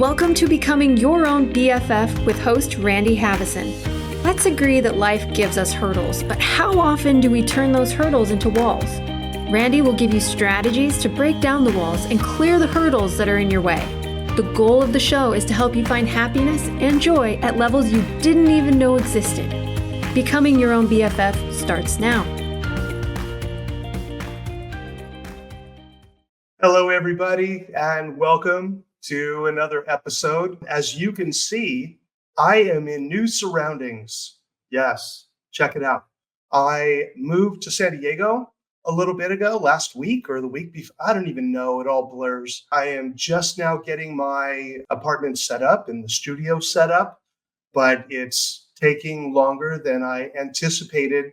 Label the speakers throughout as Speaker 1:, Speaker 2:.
Speaker 1: Welcome to Becoming Your Own BFF with host Randy Haveson. Let's agree that life gives us hurdles, but how often do we turn those hurdles into walls? Randy will give you strategies to break down the walls and clear the hurdles that are in your way. The goal of the show is to help you find happiness and joy at levels you didn't even know existed. Becoming Your Own BFF starts now.
Speaker 2: Hello, everybody, and welcome to another episode. As you can see, I am in new surroundings. Yes, check it out. I moved to San Diego a little bit ago, last week or the week before. I don't even know. It all blurs. I am just now getting my apartment set up and the studio set up, but it's taking longer than I anticipated.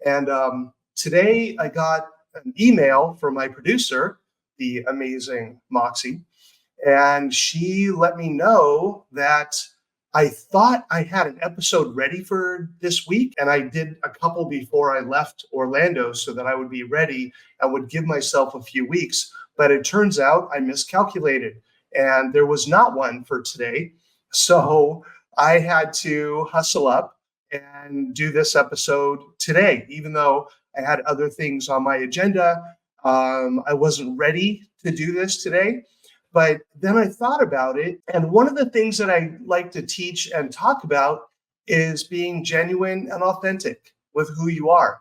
Speaker 2: And today I got an email from my producer, the amazing Moxie, and she let me know that I thought I had an episode ready for this week, and I did a couple before I left Orlando so that I would be ready and would give myself a few weeks. But it turns out I miscalculated, and there was not one for today. So I had to hustle up and do this episode today, even though I had other things on my agenda. I wasn't ready to do this today, but then I thought about it. And one of the things that I like to teach and talk about is being genuine and authentic with who you are.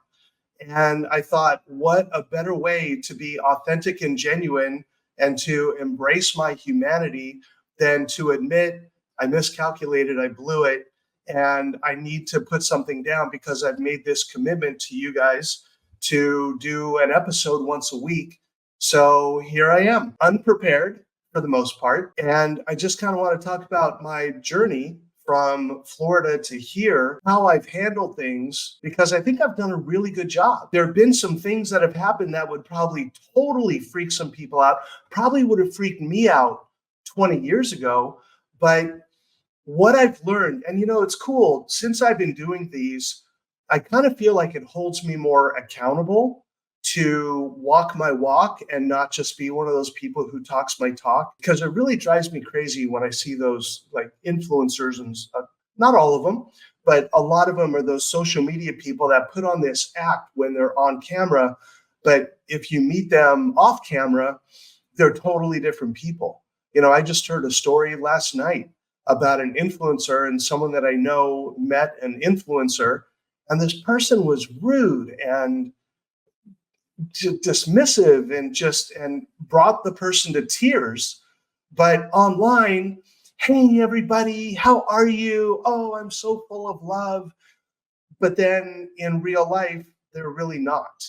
Speaker 2: And I thought, what a better way to be authentic and genuine and to embrace my humanity than to admit I miscalculated, I blew it, and I need to put something down because I've made this commitment to you guys to do an episode once a week. So here I am, unprepared for the most part. And I just kind of want to talk about my journey from Florida to here, how I've handled things, because I think I've done a really good job. There have been some things that have happened that would probably totally freak some people out, probably would have freaked me out 20 years ago. But what I've learned, and it's cool, since I've been doing these, I kind of feel like it holds me more accountable to walk my walk and not just be one of those people who talks my talk, because it really drives me crazy when I see those like influencers, and not all of them, but a lot of them are those social media people that put on this act when they're on camera. But if you meet them off camera, they're totally different people. I just heard a story last night about an influencer and someone that I know met an influencer. And this person was rude and dismissive and brought the person to tears. But online, hey, everybody, how are you? Oh, I'm so full of love. But then in real life, they're really not.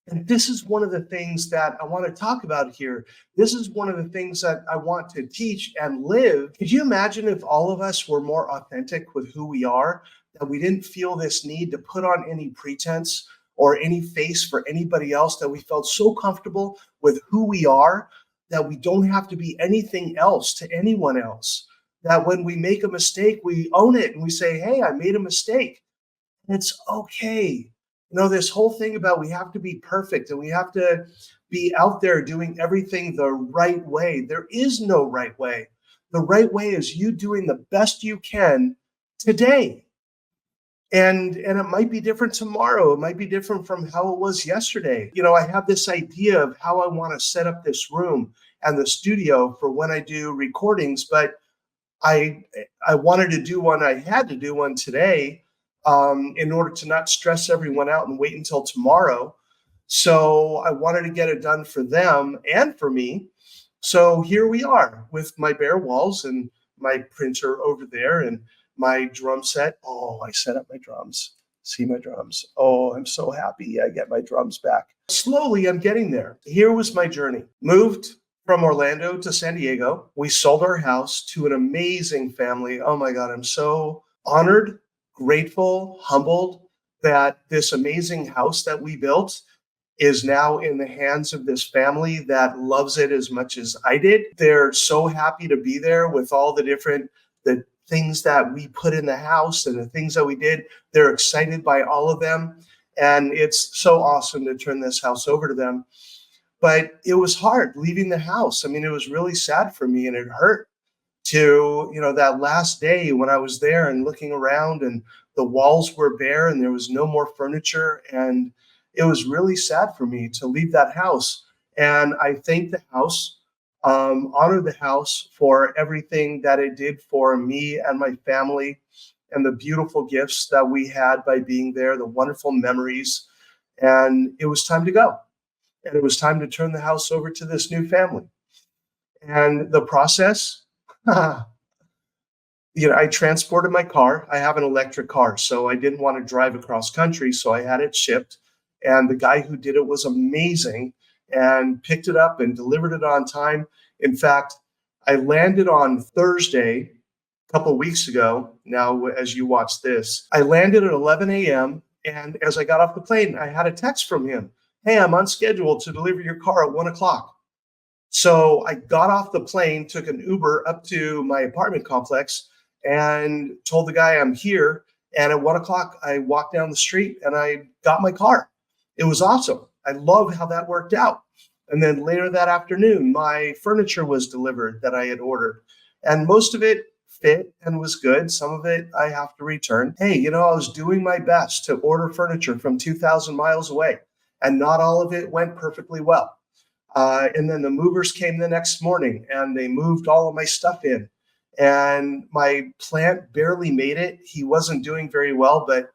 Speaker 2: And this is one of the things that I want to talk about here. This is one of the things that I want to teach and live. Could you imagine if all of us were more authentic with who we are? That we didn't feel this need to put on any pretense or any face for anybody else, that we felt so comfortable with who we are that we don't have to be anything else to anyone else. That when we make a mistake, we own it and we say, hey, I made a mistake. And it's okay. This whole thing about we have to be perfect and we have to be out there doing everything the right way. There is no right way. The right way is you doing the best you can today. And it might be different tomorrow. It might be different from how it was yesterday. I have this idea of how I want to set up this room and the studio for when I do recordings, but I wanted to do one. I had to do one today in order to not stress everyone out and wait until tomorrow. So I wanted to get it done for them and for me. So here we are with my bare walls and my printer over there and my drum set. Oh, I set up my drums. See my drums. Oh, I'm so happy I get my drums back. Slowly, I'm getting there. Here was my journey. Moved from Orlando to San Diego. We sold our house to an amazing family. Oh my God, I'm so honored, grateful, humbled that this amazing house that we built is now in the hands of this family that loves it as much as I did. They're so happy to be there with all the things that we put in the house and the things that we did. They're excited by all of them. And it's so awesome to turn this house over to them. But it was hard leaving the house. I mean, it was really sad for me and it hurt. to, that last day when I was there and looking around and the walls were bare and there was no more furniture. And it was really sad for me to leave that house. And I thank the house, honor the house for everything that it did for me and my family and the beautiful gifts that we had by being there, the wonderful memories. And it was time to go. And it was time to turn the house over to this new family. And the process, I transported my car. I have an electric car, so I didn't want to drive across country, so I had it shipped. And the guy who did it was amazing and picked it up and delivered it on time. In fact, I landed on Thursday, a couple of weeks ago. Now, as you watch this, I landed at 11 a.m. And as I got off the plane, I had a text from him. Hey, I'm on schedule to deliver your car at 1 o'clock. So I got off the plane, took an Uber up to my apartment complex and told the guy I'm here. And at 1 o'clock, I walked down the street and I got my car. It was awesome. I love how that worked out. And then later that afternoon, my furniture was delivered that I had ordered. And most of it fit and was good. Some of it I have to return. Hey, I was doing my best to order furniture from 2,000 miles away. And not all of it went perfectly well. And then the movers came the next morning and they moved all of my stuff in. And my plant barely made it. He wasn't doing very well, but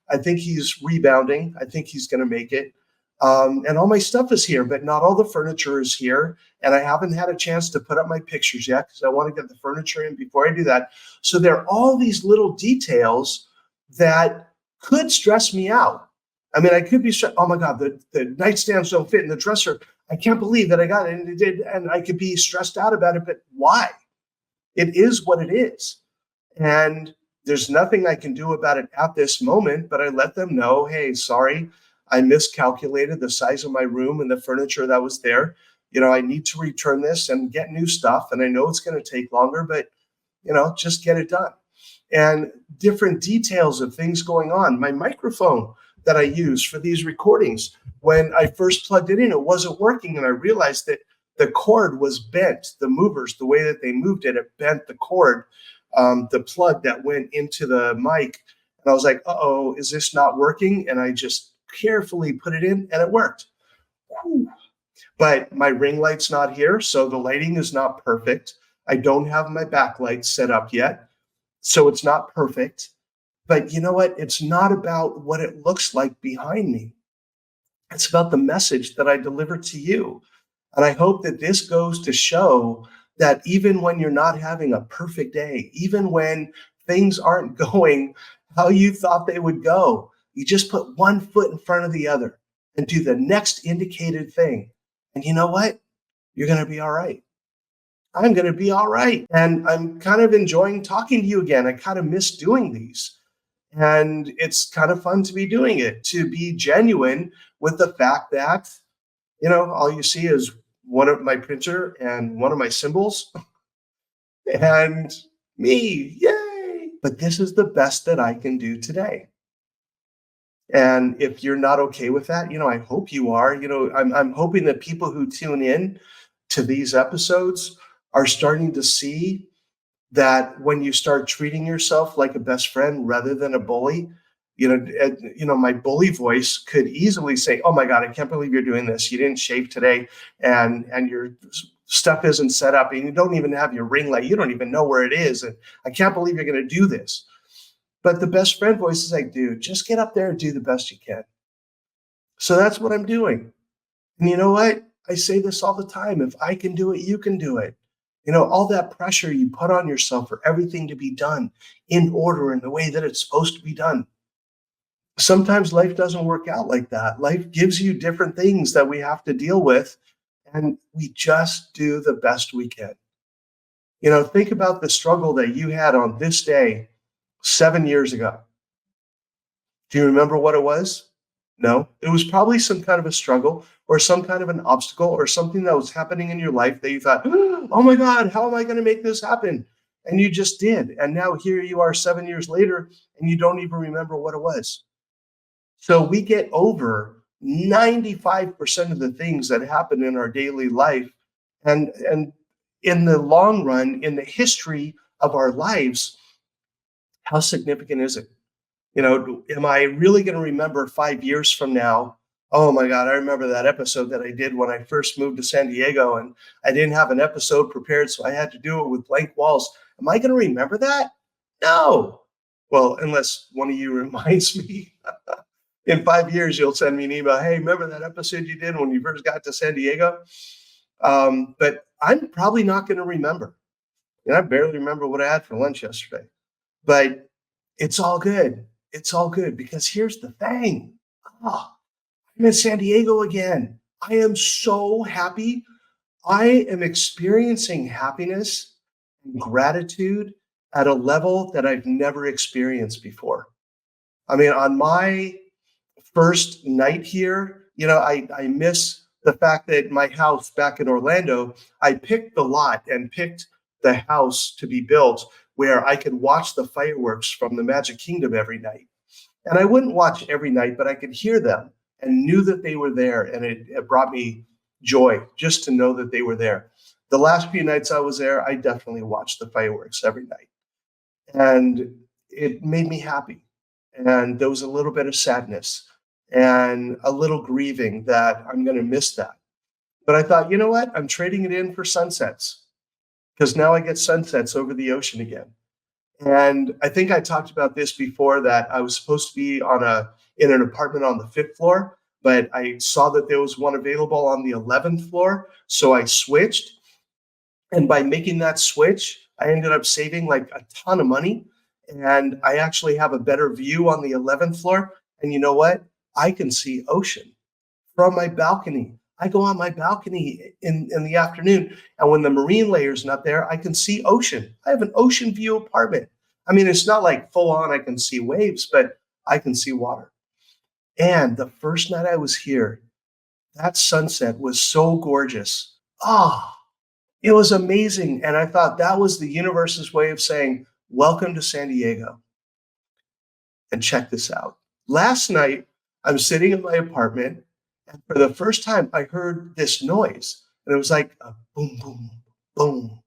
Speaker 2: I think he's rebounding. I think he's going to make it. And all my stuff is here, but not all the furniture is here. And I haven't had a chance to put up my pictures yet because I want to get the furniture in before I do that. So there are all these little details that could stress me out. I mean, I could be stressed. Oh my God, the nightstands don't fit in the dresser. I can't believe that I got it and it did. And I could be stressed out about it, but why? It is what it is. And there's nothing I can do about it at this moment, but I let them know, hey, sorry, I miscalculated the size of my room and the furniture that was there. I need to return this and get new stuff. And I know it's going to take longer, but, just get it done. And different details of things going on. My microphone that I use for these recordings, when I first plugged it in, it wasn't working. And I realized that the cord was bent. The movers, the way that they moved it, it bent the cord, the plug that went into the mic. And I was like, uh-oh, is this not working? And I just carefully put it in and it worked. Whew. But my ring light's not here, so the lighting is not perfect. I don't have my backlight set up yet, so it's not perfect. But you know what? It's not about what it looks like behind me. It's about the message that I deliver to you. And I hope that this goes to show that even when you're not having a perfect day, even when things aren't going how you thought they would go, you just put one foot in front of the other and do the next indicated thing. And you know what? You're going to be all right. I'm going to be all right. And I'm kind of enjoying talking to you again. I kind of miss doing these. And it's kind of fun to be doing it, to be genuine with the fact that, all you see is one of my printer and one of my symbols and me. Yay. But this is the best that I can do today. And if you're not okay with that, I hope you are. I'm hoping that people who tune in to these episodes are starting to see that when you start treating yourself like a best friend rather than a bully, my bully voice could easily say, oh my God, I can't believe you're doing this. You didn't shave today and your stuff isn't set up and you don't even have your ring light. You don't even know where it is. And I can't believe you're going to do this. But the best friend voice is like, dude, just get up there and do the best you can. So that's what I'm doing. And you know what? I say this all the time. If I can do it, you can do it. All that pressure you put on yourself for everything to be done in order in the way that it's supposed to be done. Sometimes life doesn't work out like that. Life gives you different things that we have to deal with, and we just do the best we can. Think about the struggle that you had on this day 7 years ago. Do you remember what it was? No, it was probably some kind of a struggle or some kind of an obstacle or something that was happening in your life that you thought, oh my God, how am I going to make this happen? And you just did. And now here you are 7 years later and you don't even remember what it was. So we get over 95% of the things that happen in our daily life. And in the long run, in the history of our lives, how significant is it? Am I really going to remember 5 years from now? Oh my God, I remember that episode that I did when I first moved to San Diego and I didn't have an episode prepared, so I had to do it with blank walls. Am I going to remember that? No. Well, unless one of you reminds me. In 5 years, you'll send me an email. Hey, remember that episode you did when you first got to San Diego? But I'm probably not going to remember. I barely remember what I had for lunch yesterday. But it's all good. It's all good because here's the thing. I'm in San Diego again. I am so happy. I am experiencing happiness and gratitude at a level that I've never experienced before. I mean, on my first night here, I miss the fact that my house back in Orlando, I picked the lot and picked the house to be built where I could watch the fireworks from the Magic Kingdom every night. And I wouldn't watch every night, but I could hear them and knew that they were there. And it brought me joy just to know that they were there. The last few nights I was there, I definitely watched the fireworks every night. And it made me happy. And there was a little bit of sadness and a little grieving that I'm going to miss that. But I thought, you know what? I'm trading it in for sunsets because now I get sunsets over the ocean again. And I think I talked about this before that I was supposed to be in an apartment on the 5th floor, but I saw that there was one available on the 11th floor. So I switched. And by making that switch, I ended up saving like a ton of money. And I actually have a better view on the 11th floor. And you know what? I can see ocean from my balcony. I go on my balcony in the afternoon, and when the marine layer's not there, I can see ocean. I have an ocean view apartment. I mean, it's not like full on I can see waves, but I can see water. And the first night I was here, that sunset was so gorgeous. It was amazing. And I thought that was the universe's way of saying, welcome to San Diego. And check this out. Last night, I'm sitting in my apartment, and for the first time, I heard this noise. And it was like a boom, boom, boom.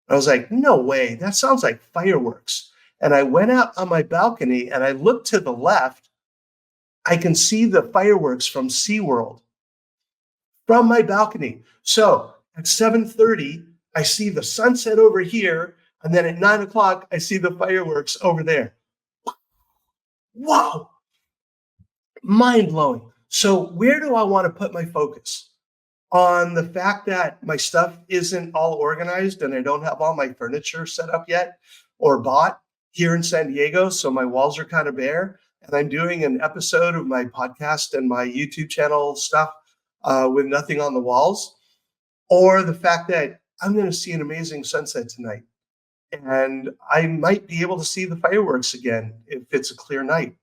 Speaker 2: I was like, no way, that sounds like fireworks. And I went out on my balcony and I looked to the left. I can see the fireworks from SeaWorld from my balcony. So at 7:30, I see the sunset over here. And then at 9 o'clock, I see the fireworks over there. Wow. Mind blowing. So where do I want to put my focus? On the fact that my stuff isn't all organized and I don't have all my furniture set up yet or bought here in San Diego. So my walls are kind of bare. And I'm doing an episode of my podcast and my YouTube channel stuff with nothing on the walls. Or the fact that I'm going to see an amazing sunset tonight. And I might be able to see the fireworks again if it's a clear night.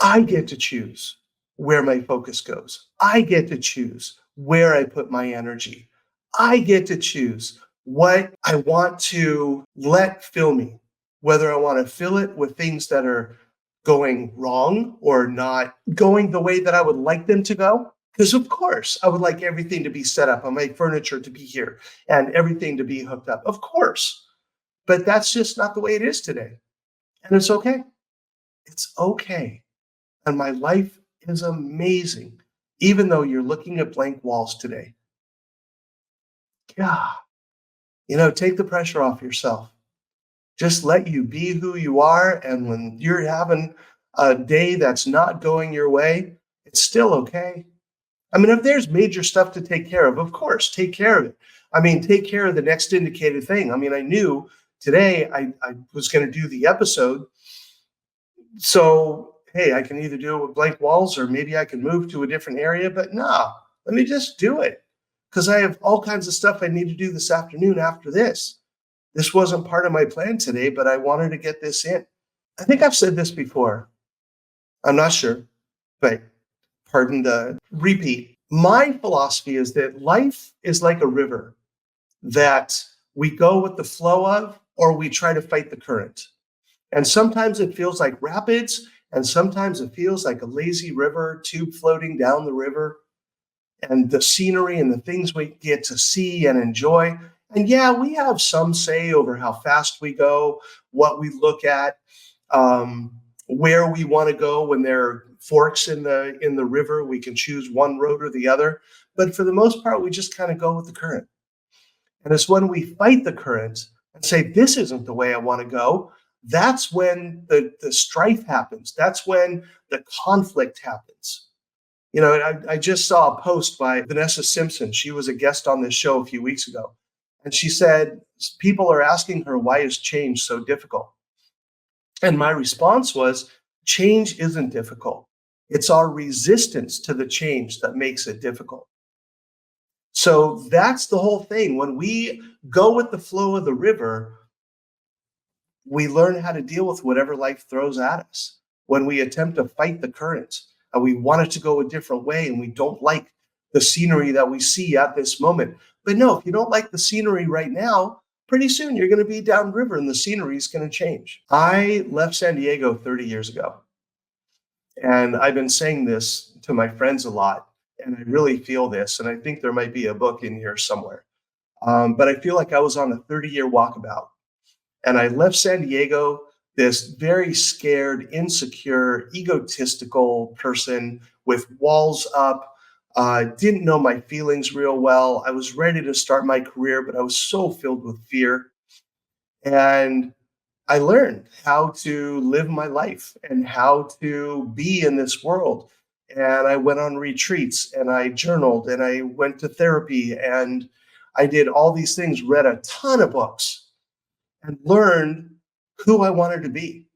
Speaker 2: I get to choose where my focus goes. I get to choose where I put my energy. I get to choose what I want to let fill me, whether I want to fill it with things that are going wrong or not going the way that I would like them to go. Because of course, I would like everything to be set up and my furniture to be here and everything to be hooked up. Of course. But that's just not the way it is today. And it's okay. It's okay. And my life is amazing, even though you're looking at blank walls today. God, take the pressure off yourself. Just let you be who you are. And when you're having a day that's not going your way, it's still okay. I mean, if there's major stuff to take care of course, take care of it. I mean, take care of the next indicated thing. I mean, I knew today I was going to do the episode. So, hey, I can either do it with blank walls or maybe I can move to a different area. But no, let me just do it because I have all kinds of stuff I need to do this afternoon after this. This wasn't part of my plan today, but I wanted to get this in. I think I've said this before. I'm not sure, but pardon the repeat. My philosophy is that life is like a river that we go with the flow of, or we try to fight the current. And sometimes it feels like rapids, and sometimes it feels like a lazy river, tube floating down the river, and the scenery and the things we get to see and enjoy. And yeah, we have some say over how fast we go, what we look at, where we want to go. When there are forks in the river, we can choose one road or the other. But for the most part, we just kind of go with the current. And it's when we fight the current and say, this isn't the way I want to go, that's when the strife happens. That's when the conflict happens. I just saw a post by Vanessa Simpson. She was a guest on this show a few weeks ago. And she said, people are asking her, why is change so difficult? And my response was, change isn't difficult. It's our resistance to the change that makes it difficult. So that's the whole thing. When we go with the flow of the river, we learn how to deal with whatever life throws at us. When we attempt to fight the current and we want it to go a different way and we don't like the scenery that we see at this moment. But no, if you don't like the scenery right now, pretty soon you're going to be downriver and the scenery is going to change. I left San Diego 30 years ago. And I've been saying this to my friends a lot. And I really feel this. And I think there might be a book in here somewhere. But I feel like I was on a 30-year walkabout. And I left San Diego, this very scared, insecure, egotistical person with walls up, didn't know my feelings real well. I was ready to start my career, but I was so filled with fear. And I learned how to live my life and how to be in this world. And I went on retreats and I journaled and I went to therapy and I did all these things, read a ton of books and learned who I wanted to be.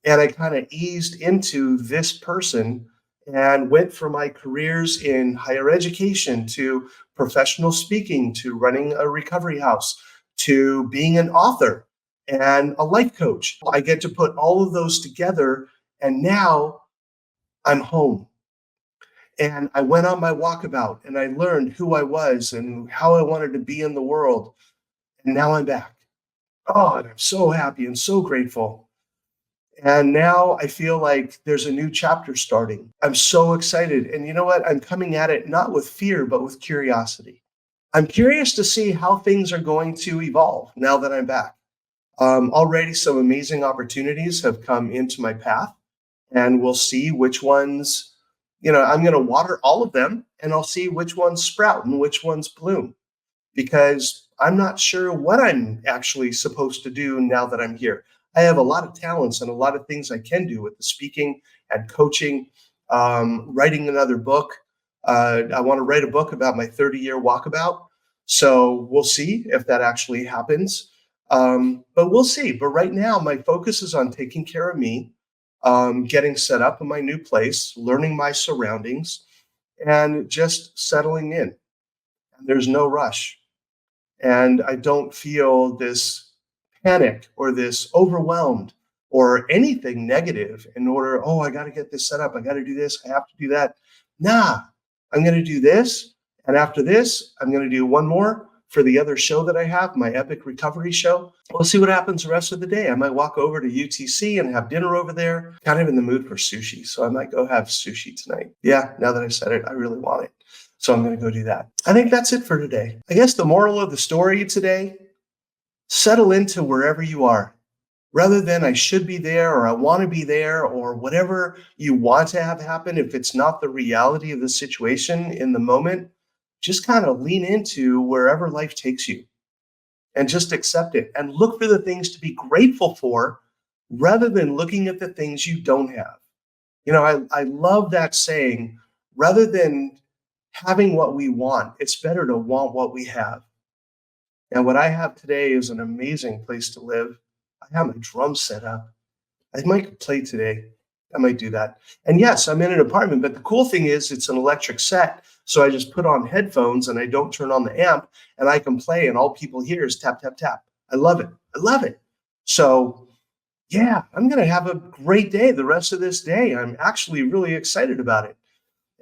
Speaker 2: And I kind of eased into this person and went from my careers in higher education to professional speaking to running a recovery house to being an author and a life coach. I get to put all of those together and now I'm home. And I went on my walkabout and I learned who I was and how I wanted to be in the world. And now I'm back. Oh, and I'm so happy and so grateful. And now I feel like there's a new chapter starting. I'm so excited. And you know what? I'm coming at it not with fear, but with curiosity. I'm curious to see how things are going to evolve now that I'm back. Already some amazing opportunities have come into my path, and we'll see which ones, I'm going to water all of them and I'll see which ones sprout and which ones bloom, because I'm not sure what I'm actually supposed to do now that I'm here. I have a lot of talents and a lot of things I can do with the speaking and coaching, writing another book. I want to write a book about my 30-year walkabout. So we'll see if that actually happens. But we'll see. But right now, my focus is on taking care of me, getting set up in my new place, learning my surroundings, and just settling in. And there's no rush. And I don't feel this panic or this overwhelmed or anything negative in order, oh, I got to get this set up. I got to do this. I have to do that. Nah, I'm going to do this. And after this, I'm going to do one more for the other show that I have, my epic recovery show. We'll see what happens the rest of the day. I might walk over to UTC and have dinner over there. Kind of in the mood for sushi. So I might go have sushi tonight. Yeah, now that I said it, I really want it. So I'm going to go do that. I think that's it for today. I guess the moral of the story today, settle into wherever you are. Rather than I should be there or I want to be there or whatever you want to have happen, if it's not the reality of the situation in the moment, just kind of lean into wherever life takes you and just accept it and look for the things to be grateful for rather than looking at the things you don't have. I love that saying, rather than having what we want, it's better to want what we have. And what I have today is an amazing place to live. I have my drums set up. I might play today. I might do that. And yes, I'm in an apartment, but the cool thing is it's an electric set. So I just put on headphones and I don't turn on the amp and I can play and all people hear is tap, tap, tap. I love it. I love it. So yeah, I'm going to have a great day the rest of this day. I'm actually really excited about it.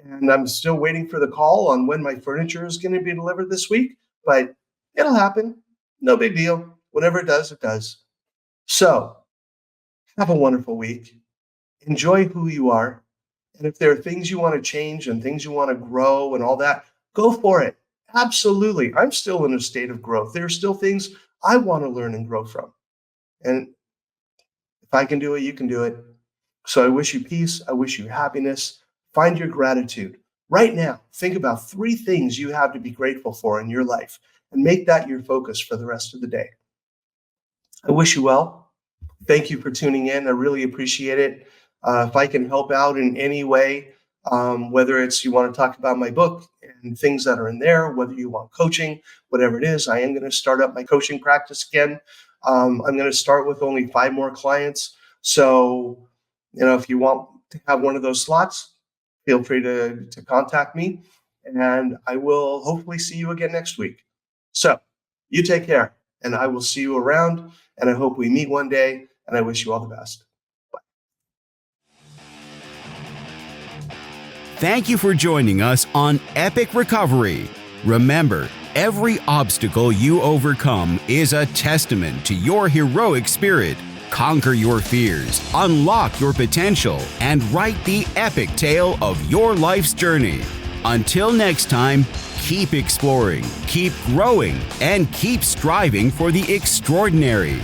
Speaker 2: And I'm still waiting for the call on when my furniture is going to be delivered this week, but it'll happen. No big deal. Whatever it does, it does. So have a wonderful week. Enjoy who you are. And if there are things you want to change and things you want to grow and all that, go for it. Absolutely. I'm still in a state of growth. There are still things I want to learn and grow from. And if I can do it, you can do it. So I wish you peace. I wish you happiness. Find your gratitude. Right now, think about 3 things you have to be grateful for in your life and make that your focus for the rest of the day. I wish you well. Thank you for tuning in. I really appreciate it. If I can help out in any way, whether it's you want to talk about my book and things that are in there, whether you want coaching, whatever it is, I am going to start up my coaching practice again. I'm going to start with only 5 more clients. So, if you want to have one of those slots, feel free to contact me, and I will hopefully see you again next week. So you take care, and I will see you around, and I hope we meet one day, and I wish you all the best.
Speaker 3: Thank you for joining us on Epic Recovery. Remember, every obstacle you overcome is a testament to your heroic spirit. Conquer your fears, unlock your potential, and write the epic tale of your life's journey. Until next time, keep exploring, keep growing, and keep striving for the extraordinary.